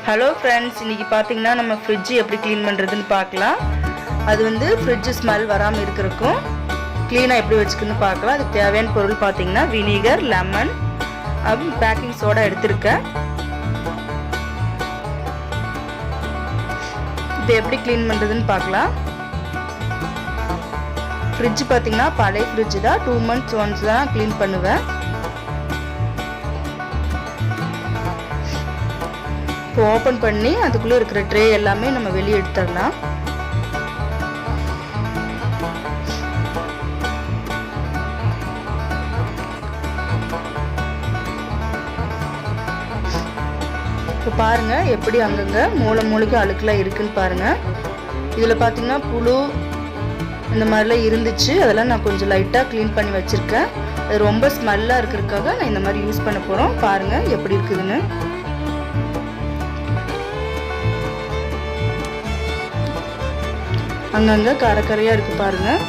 Hello friends, இன்றைக்கி பார்த்தீங்கன்னா நம்ம ஃப்ரிட்ஜ் எப்படி க்ளீன் பண்ணுறதுன்னு பார்க்கலாம். அது வந்து ஃப்ரிட்ஜ் ஸ்மெல் வராமல் இருக்கிறதுக்கும் க்ளீனாக எப்படி வச்சுக்கணும்னு பார்க்கலாம். அதுக்கு தேவையான பொருள் பார்த்தீங்கன்னா வினிகர், லெமன், பேக்கிங் சோடா எடுத்திருக்கேன். இப்போ எப்படி க்ளீன் பண்ணுறதுன்னு பார்க்கலாம். ஃப்ரிட்ஜ் பார்த்தீங்கன்னா பழைய ஃப்ரிட்ஜ் தான், 2 months once தான் க்ளீன் பண்ணுவேன். இப்போ ஓப்பன் பண்ணி அதுக்குள்ளே இருக்கிற ட்ரே எல்லாமே நம்ம வெளியே எடுத்துடலாம். இப்போ பாருங்கள் எப்படி அங்கங்கே மூளைக்கு அழுக்கெல்லாம் இருக்குன்னு பாருங்கள். இதில் பார்த்தீங்கன்னா புழு இந்த மாதிரிலாம் இருந்துச்சு. அதெல்லாம் நான் கொஞ்சம் லைட்டாக க்ளீன் பண்ணி வச்சுருக்கேன். அது ரொம்ப ஸ்மெல்லாக இருக்கிறதுக்காக நான் இந்த மாதிரி யூஸ் பண்ண போகிறோம். பாருங்கள் எப்படி இருக்குதுன்னு. அங்கங்கே கரையாக இருக்குது பாருங்கள்.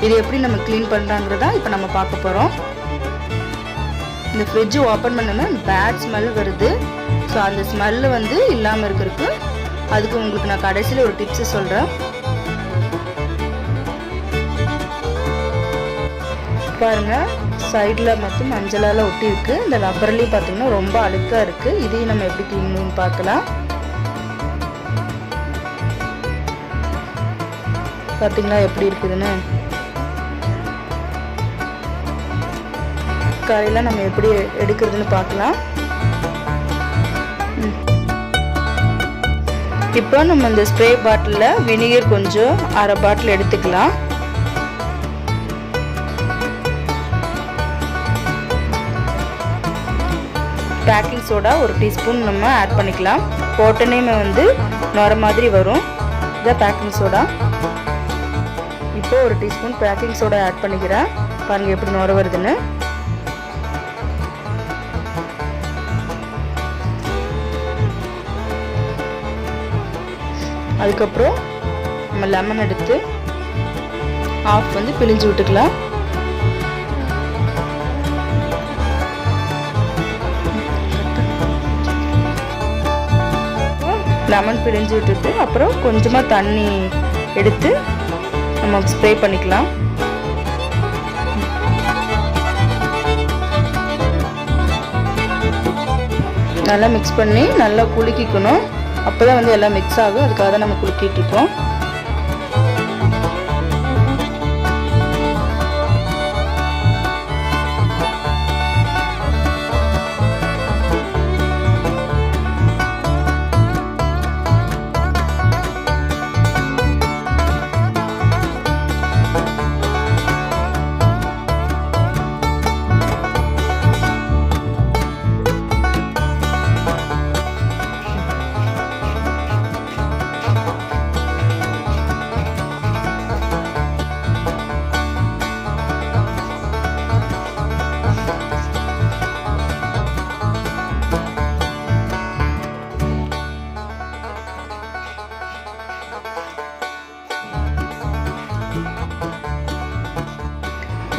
இது எப்படி நம்ம க்ளீன் பண்ணுறாங்கிறதா இப்போ நம்ம பார்க்க போகிறோம். இந்த ஃப்ரிட்ஜ் ஓப்பன் பண்ணோன்னா பேட் ஸ்மெல் வருது. ஸோ அந்த ஸ்மெல்லு வந்து இல்லாமல் இருக்கிறதுக்கு அதுக்கு உங்களுக்கு நான் கடைசியில் ஒரு டிப்ஸு சொல்கிறேன். பாருங்கள், சைடில் மட்டும் மஞ்சளால் ஒட்டி இருக்குது. இந்த ரப்பர்லேயும் பார்த்தீங்கன்னா ரொம்ப அழுக்காக இருக்குது. இதையும் நம்ம எப்படி க்ளீன் பண்ணி பார்க்கலாம். பார்த்தீங்களா எப்படி இருக்குதுன்னு. கரையெல்லாம் நம்ம எப்படி எடுக்கிறதுன்னு பார்க்கலாம். இப்போ நம்ம இந்த ஸ்ப்ரே பாட்டிலில் வினிகர் கொஞ்சம் 1/2 பாட்டில் எடுத்துக்கலாம். பேக்கிங் சோடா 1 டீஸ்பூன் நம்ம ஆட் பண்ணிக்கலாம். போட்டனே வந்து நுர மாதிரி வரும். இதான் பேக்கிங் சோடா. இப்போ 1 டீஸ்பூன் பேக்கிங் சோடா ஆட் பண்ணிக்கிறேன். பாருங்கள் எப்படி நுர வருதுன்னு. அதுக்கப்புறம் நம்ம லெமன் எடுத்து ஆஃப் வந்து பிழிஞ்சு விட்டுக்கலாம். லெமன் பிழிஞ்சு விட்டுட்டு அப்புறம் கொஞ்சமாக தண்ணி எடுத்து நம்ம ஸ்ப்ரே பண்ணிக்கலாம். நல்லா மிக்ஸ் பண்ணி நல்லா குலுக்கிக்கணும். அப்போ தான் வந்து எல்லாம் மிக்ஸ் ஆகும். அதுக்காக தான் நம்ம குலுக்கிட்டு இருக்கோம்.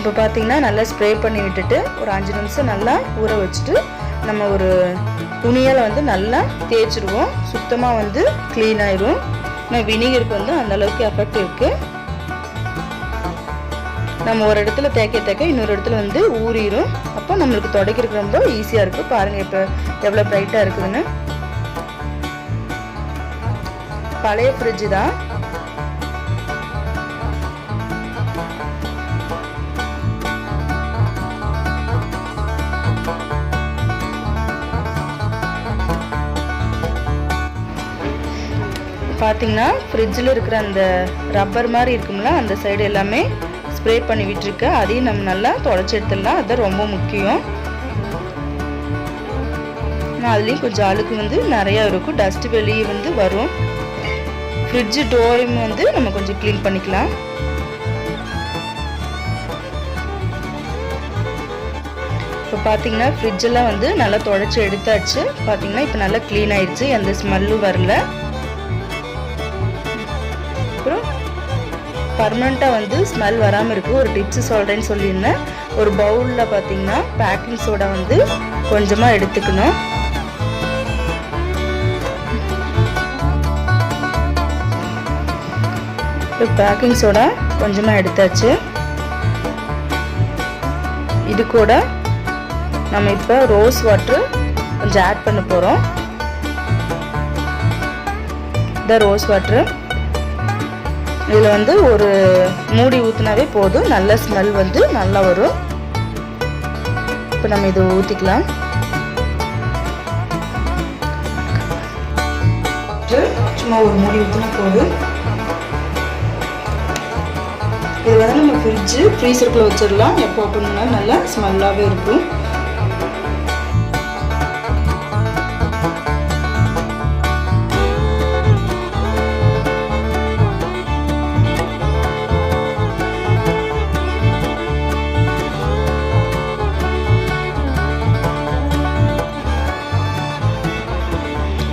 இப்போ பார்த்தீங்கன்னா நல்லா ஸ்ப்ரே பண்ணி விட்டுட்டு ஒரு 5 நிமிஷம் நல்லா ஊற வச்சுட்டு நம்ம ஒரு துணியால் வந்து நல்லா தேய்ச்சிடுவோம். சுத்தமாக வந்து க்ளீன் ஆயிடும். ஆனால் வினிகருக்கு வந்து அந்தளவுக்கு எஃபெக்ட் இருக்குது. நம்ம ஒரு இடத்துல தேய்க்க இன்னொரு இடத்துல வந்து ஊறிடும். அப்போ நம்மளுக்கு துடைக்கிறதுக்கு ரொம்ப ஈஸியாக இருக்குது. பாருங்கள் இப்போ எவ்வளோ ப்ரைட்டாக இருக்குதுன்னு. பழைய ஃப்ரிட்ஜு தான். பார்த்தீங்கன்னா ஃப்ரிட்ஜில் இருக்கிற அந்த ரப்பர் மாதிரி இருக்கும்ல, அந்த சைடு எல்லாமே ஸ்ப்ரே பண்ணி விட்டுருக்கேன். அதையும் நம்ம நல்லா தொடச்சி எடுத்துடலாம். அதுதான் ரொம்ப முக்கியம். அதுலேயும் கொஞ்சம் அழுக்கு வந்து நிறையா இருக்கும். டஸ்ட்டு வெளியே வந்து வரும். ஃப்ரிட்ஜு டோரையும் வந்து நம்ம கொஞ்சம் க்ளீன் பண்ணிக்கலாம். இப்போ பார்த்தீங்கன்னா ஃப்ரிட்ஜெல்லாம் வந்து நல்லா தொடச்சி எடுத்தாச்சு. பார்த்தீங்கன்னா இப்போ நல்லா க்ளீன் ஆயிடுச்சு. எந்த ஸ்மெல்லும் வரல. அப்புறம் பர்மனெண்ட்டாக வந்து ஸ்மெல் வராமல் இருக்குது. ஒரு டிப்ஸ் சொல்கிறேன்னு சொல்லியிருந்தேன். ஒரு பவுலில் பார்த்திங்கன்னா பேக்கிங் சோடா வந்து கொஞ்சமாக எடுத்துக்கணும். இப்போ பேக்கிங் சோடா கொஞ்சமாக எடுத்தாச்சு. இது கூட நம்ம இப்போ ரோஸ் வாட்டர் கொஞ்சம் ஆட் பண்ண போகிறோம். இந்த ரோஸ் வாட்ரு இதில் வந்து ஒரு மூடி ஊற்றினாவே போதும், நல்ல ஸ்மெல் வந்து நல்லா வரும். இப்போ நம்ம இதை ஊற்றிக்கலாம். சும்மா ஒரு மூடி ஊற்றினா போதும். இது வந்து நம்ம ஃப்ரீசருக்குள்ளே வச்சிடலாம். எப்போ ஓப்பன் பண்ணாலும் நல்லா ஸ்மெல்லாகவே இருக்கும்.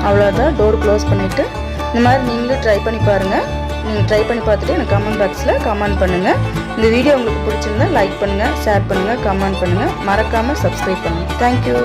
அவ்வளோதான், டோர் க்ளோஸ் பண்ணிவிட்டு இந்த மாதிரி நீங்களும் ட்ரை பண்ணி பாருங்கள். நீங்கள் ட்ரை பண்ணி பார்த்துட்டு எனக்கு கமெண்ட் பாக்ஸில் கமெண்ட் பண்ணுங்கள். இந்த வீடியோ உங்களுக்கு பிடிச்சிருந்தா லைக் பண்ணுங்கள், ஷேர் பண்ணுங்கள், கமெண்ட் பண்ணுங்கள், மறக்காமல் சப்ஸ்கிரைப் பண்ணுங்கள். தேங்க்யூ.